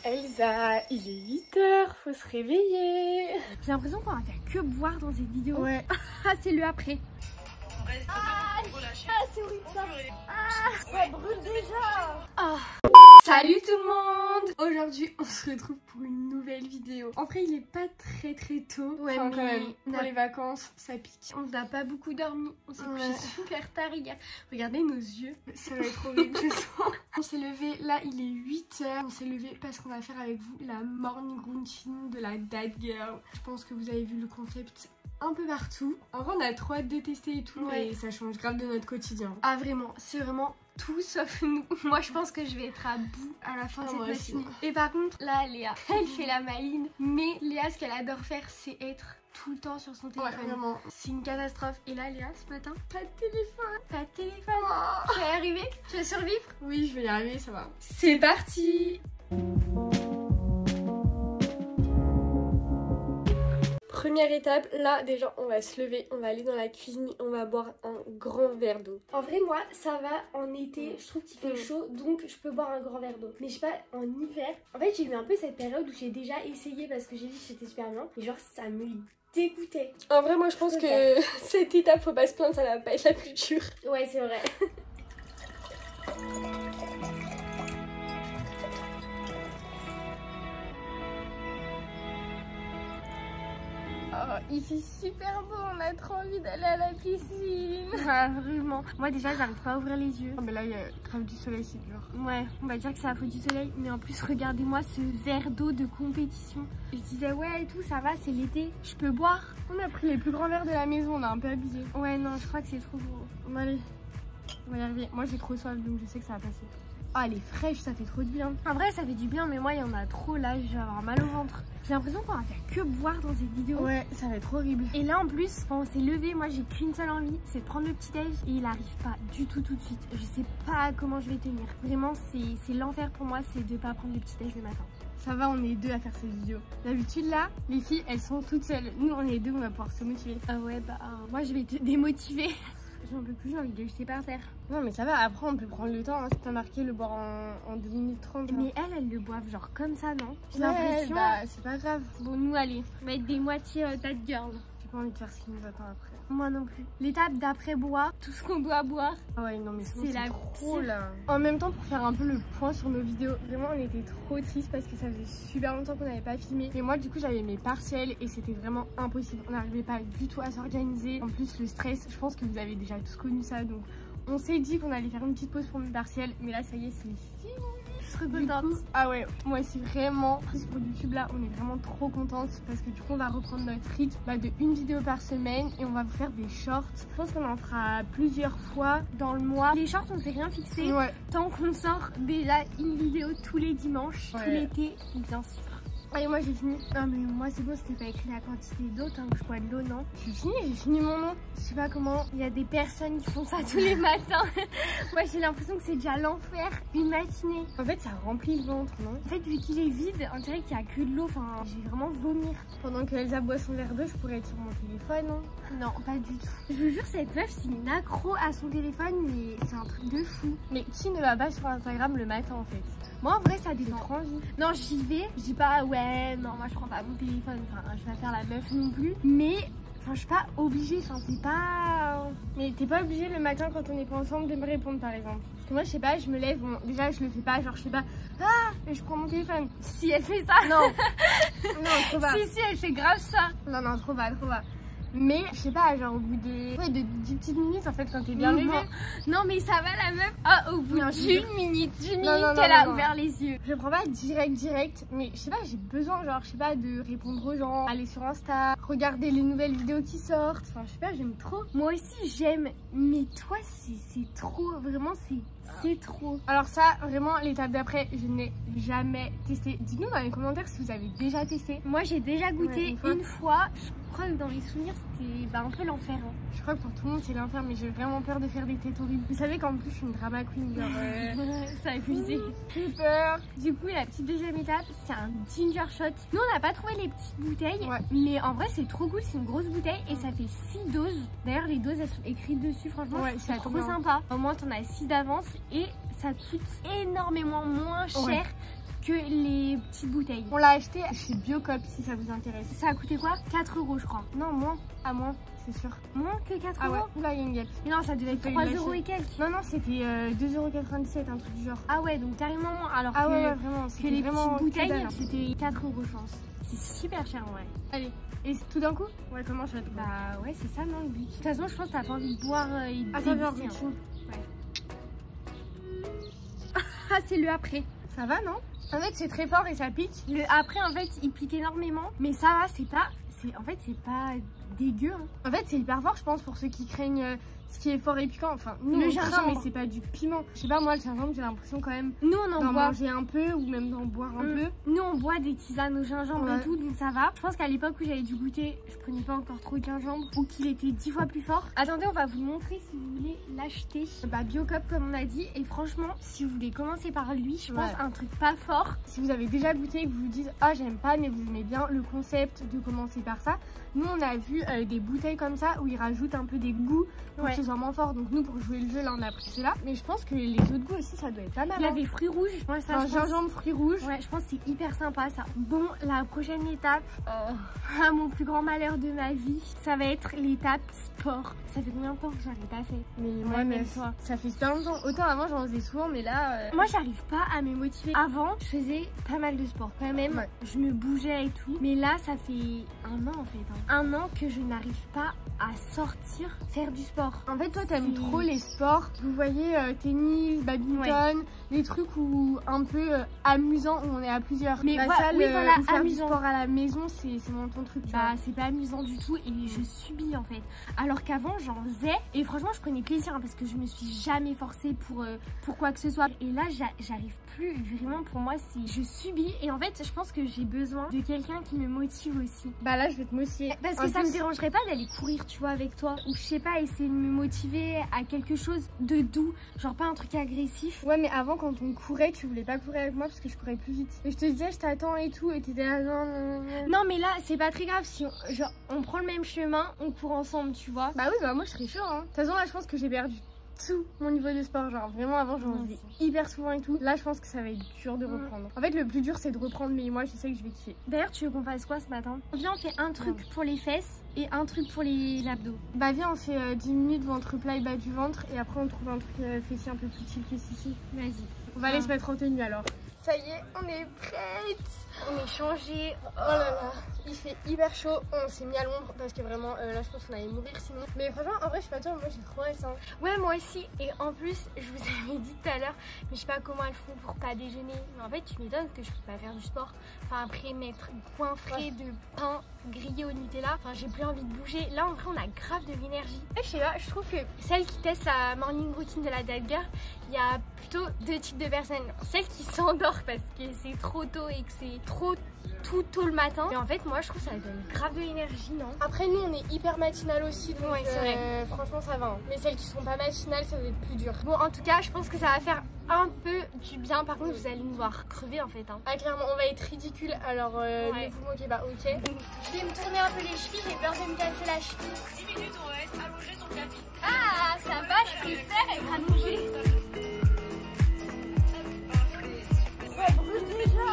Elsa, il est 8h, faut se réveiller. J'ai l'impression qu'on va faire que boire dans cette vidéo. Ouais. Ah, c'est le après. C'est horrible ça. Ça brûle déjà. Salut tout le monde. Aujourd'hui, on se retrouve pour une nouvelle vidéo. En vrai, il est pas très tôt. Ouais, enfin, mais quand même, pour les vacances, ça pique. On n'a pas beaucoup dormi. On s'est couché super tard hier. Regardez nos yeux. Ça va être horrible, je sens. On s'est levé, là, il est 8h. On s'est levé parce qu'on va faire avec vous la morning routine de la dad girl. Je pense que vous avez vu le concept un peu partout. En vrai, on a trop hâte de tester et tout, et ça change grave de notre quotidien. Ah vraiment, c'est vraiment tout sauf nous. Moi, je pense que je vais être à bout à la fin de cette matinée. Et par contre, là, Léa, elle fait la maline. Mais Léa, ce qu'elle adore faire, c'est être tout le temps sur son téléphone. Ouais, c'est une catastrophe. Et là, Léa, ce matin, pas de téléphone. Pas de téléphone. Tu vas y arriver? Tu vas survivre? Oui, je vais y arriver, ça va. C'est parti! Première étape, là déjà on va se lever, on va aller dans la cuisine, on va boire un grand verre d'eau. En vrai moi ça va en été, je trouve qu'il fait chaud donc je peux boire un grand verre d'eau. Mais je sais pas, en hiver, en fait j'ai eu un peu cette période où j'ai déjà essayé parce que j'ai vu que c'était super bien. Mais genre ça me dégoûtait. En vrai moi je pense que cette étape faut pas se plaindre, ça va pas être la plus dure. Ouais c'est vrai. Oh, il fait super beau, on a trop envie d'aller à la piscine. Ah, vraiment. Moi déjà j'arrive pas à ouvrir les yeux. Oh, mais là il y a grave du soleil, c'est dur. Ouais, on va dire que c'est la faute du soleil. Mais en plus regardez-moi ce verre d'eau de compétition. Je disais ouais et tout, ça va, c'est l'été, je peux boire. On a pris les plus grands verres de la maison, on a un peu abusé. Ouais non, je crois que c'est trop gros. Bon allez, on va y arriver. Moi j'ai trop soif donc je sais que ça va passer. Ah, elle est fraîche, ça fait trop de bien. En vrai, ça fait du bien, mais moi, il y en a trop là, je vais avoir mal au ventre. J'ai l'impression qu'on va faire que boire dans cette vidéo. Ouais, ça va être horrible. Et là, en plus, quand on s'est levé, moi, j'ai qu'une seule envie, c'est de prendre le petit déj. Et il arrive pas du tout de suite. Je sais pas comment je vais tenir. Vraiment, c'est l'enfer pour moi, c'est de pas prendre le petit déj le matin. Ça va, on est deux à faire cette vidéo. D'habitude, là, les filles, elles sont toutes seules. Nous, on est deux, on va pouvoir se motiver. Ah ouais, bah, moi, je vais te démotiver. J'en peux plus, j'ai envie de le jeter par terre. Non mais ça va, après on peut prendre le temps, hein. C'est pas marqué le boire en 2 minutes 30. Mais elles le boivent genre comme ça, non? J'ai l'impression. Bah c'est pas grave. Bon nous allez, on va être des moitiés dad girl. J'ai pas envie de faire ce qui nous attend après. Moi non plus. L'étape d'après boire, tout ce qu'on doit boire. Ah ouais non mais c'est la trop là. En même temps pour faire un peu le point sur nos vidéos, vraiment on était trop tristes parce que ça faisait super longtemps qu'on n'avait pas filmé. Et moi du coup j'avais mes partiels et c'était vraiment impossible. On n'arrivait pas du tout à s'organiser. En plus le stress, je pense que vous avez déjà tous connu ça, donc on s'est dit qu'on allait faire une petite pause pour mes partiels. Mais là ça y est, c'est fini. Je suis trop contente. Ah ouais, moi aussi vraiment. Plus pour YouTube là, on est vraiment trop contente parce que du coup on va reprendre notre rythme de une vidéo par semaine et on va vous faire des shorts. Je pense qu'on en fera plusieurs fois dans le mois. Les shorts on s'est rien fixé. Ouais. Tant qu'on sort déjà une vidéo tous les dimanches, tout l'été, bien sûr. Allez, moi j'ai fini. Non mais moi c'est bon, c'était pas écrit la quantité d'eau, tant que je bois de l'eau, non. J'ai fini mon nom. Je sais pas comment, il y a des personnes qui font ça tous les matins. Moi j'ai l'impression que c'est déjà l'enfer, une matinée. En fait ça remplit le ventre, non? En fait vu qu'il est vide, on dirait qu'il y a que de l'eau, enfin j'ai vraiment vomir. Pendant que Elsa boit son verre d'eau, je pourrais être sur mon téléphone, non? Non, pas du tout. Je vous jure, cette meuf c'est une accro à son téléphone, mais c'est un truc de fou. Mais qui ne va pas sur Instagram le matin en fait? Moi en vrai ça dépend trop envie. Non j'y vais, je dis pas ouais non moi je prends pas mon téléphone, enfin je vais pas faire la meuf non plus. Mais enfin je suis pas obligée, enfin c'est pas... Mais t'es pas obligée le matin quand on n'est pas ensemble de me répondre par exemple. Parce que moi je sais pas, je me lève, bon déjà je le fais pas, genre je fais pas ah et je prends mon téléphone. Si elle fait ça. Non. Non trop bas. Si elle fait grave ça. Non non trop bas. Mais je sais pas, genre au bout de 10 petites minutes en fait quand t'es bien levé. Non mais ça va la meuf. Ah au bout d'une minute qu'elle a ouvert les yeux. Je prends pas direct, mais je sais pas, j'ai besoin genre je sais pas de répondre aux gens, aller sur Insta, regarder les nouvelles vidéos qui sortent. Enfin je sais pas, j'aime trop. Moi aussi j'aime, mais toi c'est trop, vraiment c'est trop. Alors ça, vraiment, l'étape d'après, je n'ai jamais testé. Dites-nous dans les commentaires si vous avez déjà testé. Moi, j'ai déjà goûté une fois. Je crois que dans les souvenirs, c'était un peu l'enfer. Hein. Je crois que pour tout le monde, c'est l'enfer, mais j'ai vraiment peur de faire des têtes horribles. Vous savez qu'en plus, je suis une drama queen. Genre, ça a épuisé. J'ai peur. Du coup, la petite deuxième étape, c'est un ginger shot. Nous, on n'a pas trouvé les petites bouteilles, mais en vrai, c'est trop cool. C'est une grosse bouteille et ça fait 6 doses. D'ailleurs, les doses, elles sont écrites dessus. Franchement, c'est trop sympa. Au moins, t'en as 6 d'avance. Et ça coûte énormément moins cher que les petites bouteilles. On l'a acheté chez Biocop si ça vous intéresse. Ça a coûté quoi? 4 € je crois. Non, moins. À moins. C'est sûr. Moins que 4 €. Ah ouais. Là, il y a une guêpe. Mais non, ça devait être 3 € et quelques. Non, non, c'était 2,97 €, un truc du genre. Ah ouais, donc carrément moins. Alors que, ouais, vraiment, que les petites bouteilles, c'était 4 € je pense. C'est super cher en vrai. Allez. Et tout d'un coup? Ouais, comment je vais te... Bah ouais, c'est ça, non, le but. De toute façon, je pense que t'as pas envie de boire et de déguster. Attends, ouais. Ah, c'est le après. Ça va, non? En fait, c'est très fort et ça pique. Le après, en fait, il pique énormément. Mais ça va, c'est pas... En fait, c'est pas dégueu. Hein. En fait, c'est hyper fort, je pense, pour ceux qui craignent ce qui est fort et piquant. Enfin, nous, le gingembre, mais c'est pas du piment. Je sais pas, moi, le gingembre, j'ai l'impression quand même nous, on en boit. Manger un peu ou même d'en boire un peu. Nous, on boit des tisanes au gingembre et tout, donc ça va. Je pense qu'à l'époque où j'avais dû goûter, je prenais pas encore trop de gingembre ou qu'il était 10 fois plus fort. Attendez, on va vous montrer si vous voulez l'acheter. Bah, Biocop, comme on a dit. Et franchement, si vous voulez commencer par lui, je pense un truc pas fort. Si vous avez déjà goûté et que vous vous dites, ah, j'aime pas, mais vous aimez bien le concept de commencer par ça. Nous, on a vu des bouteilles comme ça où ils rajoutent un peu des goûts pour que ce soit moins fort. Donc nous, pour jouer le jeu, là, on a pris cela. Mais je pense que les autres goûts aussi, ça doit être pas mal. Il y avait fruits rouges. Ouais, ça, gingembre, fruits rouges. Ouais, je pense que c'est hyper sympa ça. Bon, la prochaine étape, à mon plus grand malheur de ma vie, ça va être l'étape sport. Ça fait combien de temps que j'en ai pas fait? Mais moi, même toi. Ça fait super longtemps. Autant avant, j'en faisais souvent, mais là... Moi, j'arrive pas à me motiver. Avant, je faisais pas mal de sport quand même. Ouais. Je me bougeais et tout. Mais là, ça fait un an en fait. Hein. Un an que je n'arrive pas à sortir faire du sport. En fait, toi, t'aimes trop les sports. Vous voyez, tennis, badminton, les trucs où un peu amusants, où on est à plusieurs. Mais la salle, voilà, faire du sport à la maison, c'est ton truc. Bah, c'est pas amusant du tout et je subis en fait. Alors qu'avant, j'en faisais et franchement, je prenais plaisir hein, parce que je me suis jamais forcée pour quoi que ce soit. Et là, j'arrive plus. Vraiment, pour moi, je subis. Et en fait, je pense que j'ai besoin de quelqu'un qui me motive aussi. Bah là, je vais te motiver. Parce que ça me dérangerait pas d'aller courir, tu vois, avec toi. Ou je sais pas, essayer de me motiver à quelque chose de doux. Genre pas un truc agressif. Ouais, mais avant, quand on courait, tu voulais pas courir avec moi parce que je courais plus vite. Et je te disais, je t'attends et tout. Et t'étais là, non. Non, mais là, c'est pas très grave. Si on prend le même chemin, on court ensemble, tu vois. Bah oui, bah moi, je serais chaud, hein. De toute façon, là, je pense que j'ai perdu tout mon niveau de sport. Genre, vraiment, avant, j'en faisais hyper souvent et tout. Là, je pense que ça va être dur de reprendre. En fait, le plus dur, c'est de reprendre, mais moi, je sais que je vais kiffer. D'ailleurs, tu veux qu'on fasse quoi ce matin? Viens, on fait un truc pour les fesses et un truc pour les abdos. Bah, viens, on fait 10 minutes ventre plat et bas du ventre. Et après, on trouve un truc fessier un peu plus chill que ici. Vas-y. On va aller se mettre en tenue alors. Ça y est, on est prête. On est changé. Oh là là, il fait hyper chaud. On s'est mis à l'ombre parce que vraiment là je pense qu'on allait mourir sinon. Mais franchement en vrai je sais pas toi, moi j'ai trop hâte. Ouais moi aussi. Et en plus je vous avais dit tout à l'heure, mais je sais pas comment elles font pour pas déjeuner. Mais en fait tu m'étonnes que je peux pas faire du sport. Enfin après m'être coiffré de pain grillé au Nutella. Enfin j'ai plus envie de bouger. Là en vrai on a grave de l'énergie. Je sais pas, je trouve que celles qui testent la morning routine de la Diet Girl, il y a plutôt deux types de personnes. Celles qui s'endorment parce que c'est trop tôt et que c'est trop tout tôt le matin. Et en fait moi je trouve que ça donne grave de l'énergie, non? Après nous on est hyper matinal aussi donc c'est vrai. Franchement ça va hein. Mais celles qui sont pas matinales ça va être plus dur. Bon en tout cas je pense que ça va faire un peu du bien. Par contre vous allez nous voir crever en fait hein. Ah clairement on va être ridicule alors ne vous moquez pas, ok? Je vais me tourner un peu les chevilles, j'ai peur de me casser la cheville. 10 minutes on va être allongé sur le tapis. Ah ça va, je préfère être allongée. Ça brûle déjà.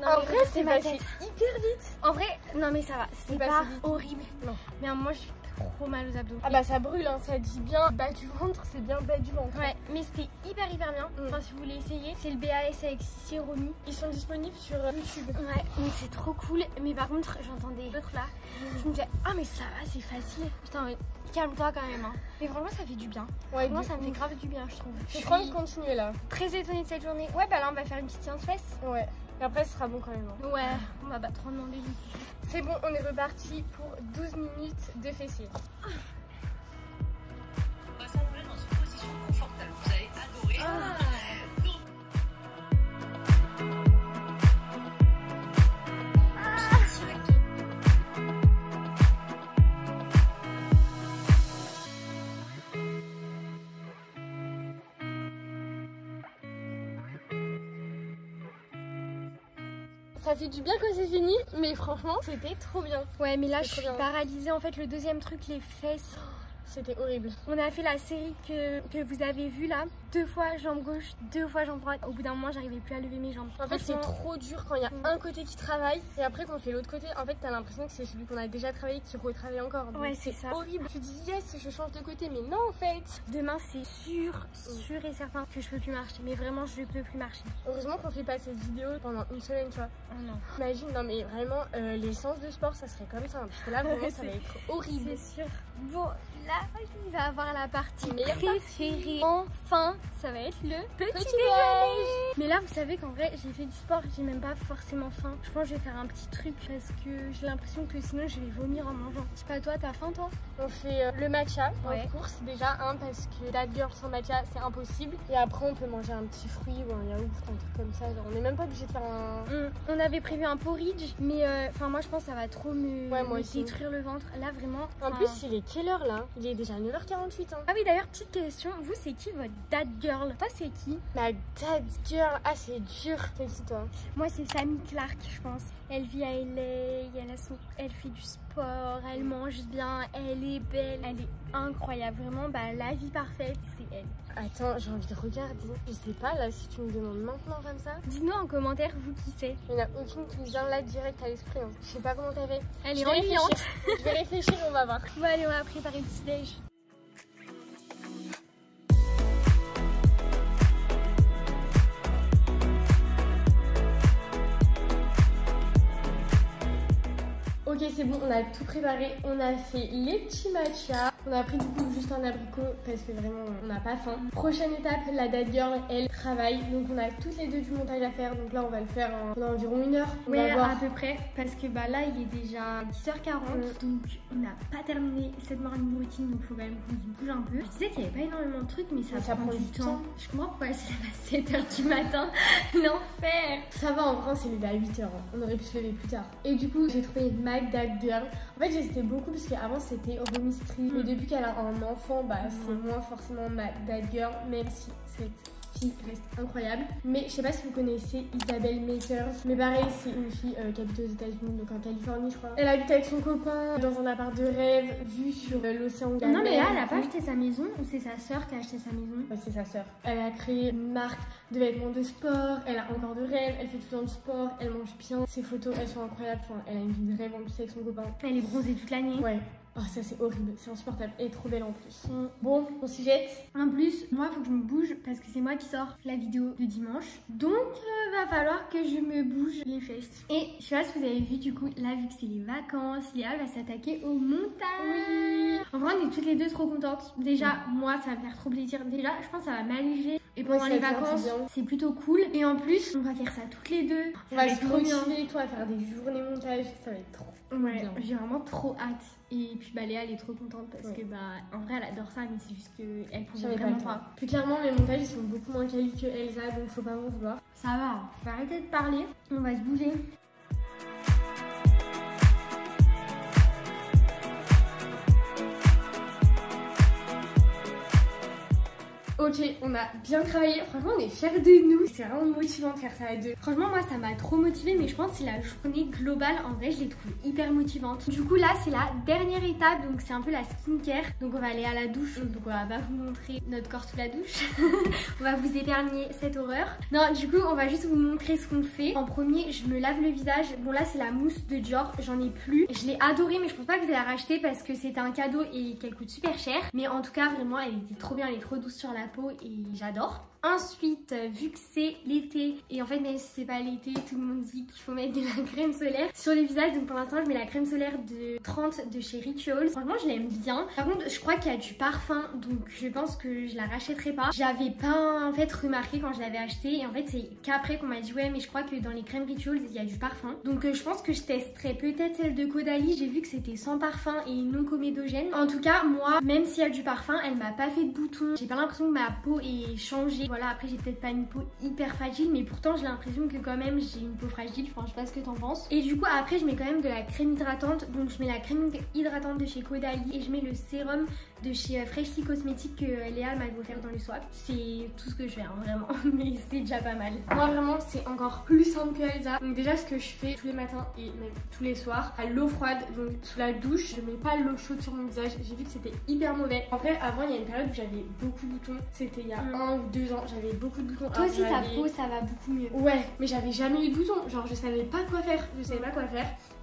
En vrai, c'est passé hyper vite. En vrai, non mais ça va, c'est pas horrible. Non. Mais moi, j'ai trop mal aux abdos. Ah bah ça brûle, hein, ça dit bien bas du ventre, c'est bien bas du ventre. Ouais, mais c'était hyper bien. Enfin, si vous voulez essayer, c'est le BAS avec Sissi et Romy. Ils sont disponibles sur YouTube. Ouais, mais c'est trop cool. Mais par contre, j'entendais d'autres là. Je me disais, ah mais ça va, c'est facile. Putain, mais calme-toi quand même. Hein. Mais franchement, ça fait du bien. Ouais, moi, ça me fait grave du bien, je trouve. Je suis en train de continuer là. Très étonnée de cette journée. Ouais, bah là, on va faire une petite séance fesses. Ouais. Et après, ce sera bon quand même. Hein. Ouais, on va pas trop demander. C'est bon, on est reparti pour 12 minutes de fessiers. On va s'allonger dans une position confortable, vous savez. Ça fait du bien quand c'est fini, mais franchement, c'était trop bien. Ouais, mais là, je suis paralysée. En fait, le deuxième truc, les fesses. C'était horrible. On a fait la série que vous avez vue là. 2 fois jambe gauche, 2 fois jambe droite. Au bout d'un moment, j'arrivais plus à lever mes jambes. En fait, c'est trop dur quand il y a un côté qui travaille et après qu'on fait l'autre côté. En fait, t'as l'impression que c'est celui qu'on a déjà travaillé qui retravaille encore. Donc, ouais, c'est ça. Horrible. Tu dis yes, je change de côté, mais non en fait. Demain, c'est sûr et certain que je peux plus marcher. Mais vraiment, je peux plus marcher. Heureusement qu'on fait pas cette vidéo pendant une semaine, tu vois. Oh non. Imagine, non mais vraiment, les séances de sport, ça serait comme ça. Parce que là, vraiment, ça va être horrible. C'est sûr. Bon, là, il va avoir la partie préférée. Enfin, ça va être le petit déjeuner. Mais là, vous savez qu'en vrai, j'ai fait du sport, j'ai même pas forcément faim. Je pense que je vais faire un petit truc parce que j'ai l'impression que sinon je vais vomir en mangeant. Je sais pas, toi, t'as faim, toi? On fait le matcha en course déjà, parce que that girl sans matcha, c'est impossible. Et après, on peut manger un petit fruit ou un yaourt, un truc comme ça. Genre, on n'est même pas obligé de faire un. On avait prévu un porridge, mais enfin, moi, je pense que ça va trop me détruire le ventre. Là, vraiment. En plus, il est quelle heure là? Il est déjà 9h48. Ah oui, d'ailleurs, petite question, vous, c'est qui votre dad girl? Toi, c'est qui? Ma dad girl, ah, c'est dur. C'est qui, toi? Moi, c'est Sammy Clark, je pense. Elle vit à LA, elle fait du sport, elle mange bien, elle est belle, elle est incroyable. Vraiment, bah, la vie parfaite, c'est elle. Attends, j'ai envie de regarder. Je sais pas, là, si tu me demandes maintenant comme ça. Dis-nous en commentaire, vous, qui c'est. Il n'y en a aucune qui me vient là direct à l'esprit. Hein. Je sais pas comment t'as fait. Elle est ennuyante. Je vais réfléchir, on va voir. Bon, allez, on va préparer le petit déj. Ok, c'est bon, on a tout préparé. On a fait les petits matchas. On a pris du coup juste un abricot parce que vraiment on n'a pas faim. Prochaine étape, la dad girl, elle travaille. Donc on a toutes les deux du montage à faire. Donc là on va le faire pendant environ 1 heure. Oui, à peu près. Parce que bah là il est déjà 10h40. Donc on n'a pas terminé cette morning routine. Donc il faut quand même qu'on se bouge un peu. Je disais qu'il n'y avait pas énormément de trucs, mais ça prend du temps. Je comprends pourquoi elle se lève à 7h du matin. L'enfer. Ça va, en vrai, c'est levé à 8h. On aurait pu se lever plus tard. Et du coup, j'ai trouvé ma dad girl. En fait, j'hésitais beaucoup parce qu'avant c'était Romy Street. Mais depuis qu'elle a un enfant, bah c'est moins forcément ma dad girl, même si cette fille reste incroyable. Mais je sais pas si vous connaissez Isabelle Makers, mais pareil, c'est une fille qui habite aux États-Unis, donc en Californie, je crois. Elle habite avec son copain dans un appart de rêve, vue sur l'océan Galilée. Non, mais là, elle a pas acheté sa maison, ou c'est sa sœur qui a acheté sa maison? Ouais, c'est sa sœur. Elle a créé une marque de vêtements de sport, elle a encore de rêve, elle fait tout le temps du sport, elle mange bien. Ses photos, elles sont incroyables. Enfin, elle a une vie de rêve en plus avec son copain. Elle est bronzée toute l'année. Ouais. Oh, ça c'est horrible, c'est insupportable. Elle est trop belle en plus. Bon, on s'y jette. En plus, moi faut que je me bouge parce que c'est moi qui sors la vidéo de dimanche. Donc, va falloir que je me bouge les fesses. Et je sais pas si vous avez vu, du coup, là vu que c'est les vacances, Léa va s'attaquer au montage. Oui. En vrai, on est toutes les deux trop contentes. Déjà, moi ça va me faire trop plaisir. Déjà, je pense que ça va m'alléger. Et pendant les vacances, c'est plutôt cool. Et en plus, on va faire ça toutes les deux. On va se motiver, toi, à faire des journées montage. Ça va être trop. Ouais, j'ai vraiment trop hâte. Et puis bah Léa elle est trop contente parce que bah en vrai elle adore ça, mais c'est juste qu'elle pouvait vraiment pas. Plus clairement mes montages ils sont beaucoup moins quali que Elsa, donc faut pas m'en vouloir. Ça va, on va arrêter de parler, on va se bouger. Ok, on a bien travaillé. Franchement, on est fiers de nous. C'est vraiment motivant de faire ça à deux. Franchement, moi, ça m'a trop motivée. Mais je pense que c'est la journée globale. En vrai, je l'ai trouvée hyper motivante. Du coup, là, c'est la dernière étape. Donc, c'est un peu la skincare. Donc, on va aller à la douche. Donc, on va pas vous montrer notre corps sous la douche. On va vous épargner cette horreur. Non, du coup, on va juste vous montrer ce qu'on fait. En premier, je me lave le visage. Bon, là, c'est la mousse de Dior. J'en ai plus. Je l'ai adorée, mais je pense pas que je vais la racheter parce que c'était un cadeau et qu'elle coûte super cher. Mais en tout cas, vraiment, elle était trop bien. Elle est trop douce sur la peau et j'adore. Ensuite, vu que c'est l'été, et en fait même si c'est pas l'été, tout le monde dit qu'il faut mettre de la crème solaire sur le visage. Donc pour l'instant je mets la crème solaire de 30 de chez Rituals. Franchement je l'aime bien. Par contre je crois qu'il y a du parfum, donc je pense que je la rachèterai pas. J'avais pas en fait remarqué quand je l'avais acheté, et en fait c'est qu'après qu'on m'a dit ouais mais je crois que dans les crèmes Rituals il y a du parfum. Donc je pense que je testerai peut-être celle de Caudalie. J'ai vu que c'était sans parfum et non comédogène. En tout cas moi, même s'il y a du parfum, elle m'a pas fait de boutons. J'ai pas l'impression que ma peau est changée. Voilà, après j'ai peut-être pas une peau hyper fragile, mais pourtant j'ai l'impression que quand même j'ai une peau fragile. Enfin je sais pas ce que t'en penses. Et du coup après je mets quand même de la crème hydratante. Donc je mets la crème hydratante de chez Caudalie et je mets le sérum de chez Freshly Cosmetics que Léa m'avait offert dans le swap. C'est tout ce que je fais, hein, vraiment, mais c'est déjà pas mal. Moi vraiment c'est encore plus simple que Elsa. Donc déjà ce que je fais tous les matins et même tous les soirs, à l'eau froide, donc sous la douche, je mets pas l'eau chaude sur mon visage. J'ai vu que c'était hyper mauvais. En vrai avant il y a une période où j'avais beaucoup de boutons. C'était il y a 1 ou 2 ans, j'avais beaucoup de boutons. Toi aussi ta peau ça va beaucoup mieux. Ouais, mais j'avais jamais eu de boutons. Genre je savais pas quoi faire.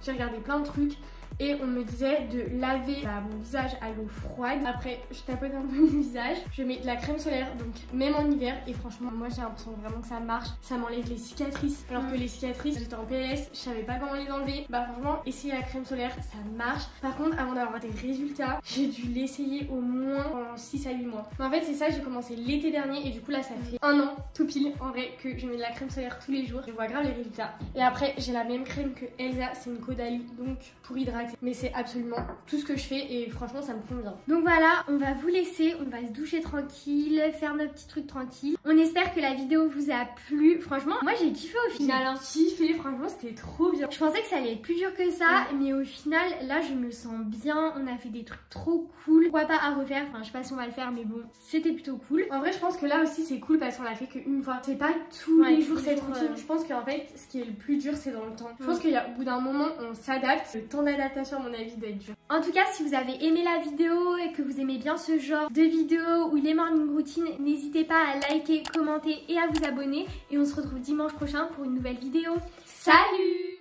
J'ai regardé plein de trucs. Et on me disait de laver mon visage à l'eau froide. Après, je tapote un peu mon visage. Je mets de la crème solaire, donc même en hiver. Et franchement, moi j'ai l'impression vraiment que ça marche. Ça m'enlève les cicatrices. Alors que les cicatrices, j'étais en PLS, je savais pas comment les enlever. Bah franchement, essayer la crème solaire, ça marche. Par contre, avant d'avoir des résultats, j'ai dû l'essayer au moins pendant 6 à 8 mois. Mais en fait, c'est ça, j'ai commencé l'été dernier. Et du coup là, ça fait 1 an, tout pile, en vrai, que je mets de la crème solaire tous les jours. Je vois grave les résultats. Et après, j'ai la même crème que Elsa, c'est une Caudalie, donc pour hydrater. Mais c'est absolument tout ce que je fais et franchement ça me convient. Donc voilà, on va vous laisser, on va se doucher tranquille, faire nos petits trucs tranquilles. On espère que la vidéo vous a plu. Franchement, moi j'ai kiffé au final. J'ai kiffé, franchement c'était trop bien. Je pensais que ça allait être plus dur que ça, mais au final là je me sens bien. On a fait des trucs trop cool. Pourquoi pas à refaire, enfin je sais pas si on va le faire, mais bon, c'était plutôt cool. En vrai je pense que là aussi c'est cool parce qu'on l'a fait qu'une fois. C'est pas tous les jours cette routine. Je pense qu'en fait ce qui est le plus dur c'est dans le temps. Je pense qu'au bout d'un moment on s'adapte. Le temps d'adaptation à mon avis doit être dur. En tout cas, si vous avez aimé la vidéo et que vous aimez bien ce genre de vidéo ou les morning routines, n'hésitez pas à liker, commenter et à vous abonner. Et on se retrouve dimanche prochain pour une nouvelle vidéo. Salut!